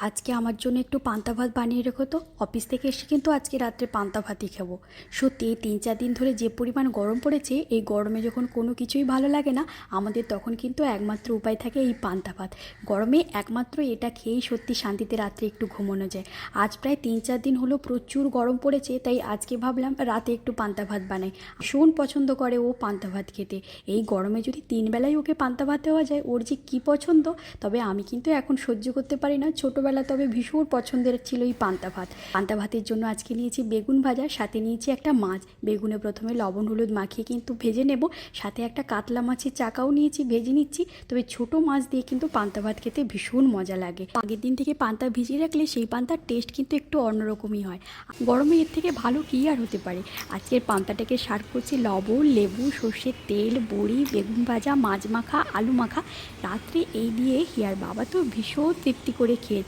আজকে আমার জন্য একটু পান্তা ভাত বানিয়ে রেখো তো। অফিস থেকে এসে কিন্তু আজকে রাত্রে পান্তা ভাতই খাবো। সত্যি এই 3-4 দিন ধরে যে পরিমাণ গরম পড়েছে, এই গরমে যখন কোনো কিছুই ভালো লাগে না, আমাদের তখন কিন্তু একমাত্র উপায় থাকে এই পান্তা ভাত। গরমে একমাত্র এটা খেয়েই সত্যি শান্তিতে রাত্রে একটু ঘুমানো যায়। আজ প্রায় 3-4 দিন হলো প্রচুর গরম পড়েছে, তাই আজকে ভাবলাম রাতে একটু পান্তা ভাত বানাই। ভীষণ পছন্দ করে ও পান্তা ভাত খেতে। এই গরমে যদি 3 বেলায় ওকে পান্তা ভাত দেওয়া যায়, ওর যে কী পছন্দ। তবে আমি কিন্তু এখন সহ্য করতে পারি না। ছোটোবেলা তবে ভীষণ পছন্দের ছিল এই পান্তা ভাত। পান্তা ভাতের জন্য আজকে নিয়েছি বেগুন ভাজা, সাথে নিয়েছি একটা মাছ। বেগুনে প্রথমে লবণ হলুদ মাখিয়ে কিন্তু ভেজে নেব, সাথে একটা কাতলা মাছের চাকাও নিয়েছি, ভেজে নিচ্ছি। তবে ছোটো মাছ দিয়ে কিন্তু পান্তা ভাত খেতে ভীষণ মজা লাগে। আগের দিন থেকে পান্তা ভিজিয়ে রাখলে সেই পান্তার টেস্ট কিন্তু একটু অন্যরকমই হয়। গরমে এর থেকে ভালো কী আর হতে পারে। আজকের পান্তাটাকে সার্ভ করছি লবণ, লেবু, সর্ষের তেল, বড়ি, বেগুন ভাজা, মাছ মাখা, আলু মাখা। রাত্রে এই দিয়ে হিয়ার বাবা তো ভীষণ তৃপ্তি করে খেয়েছে।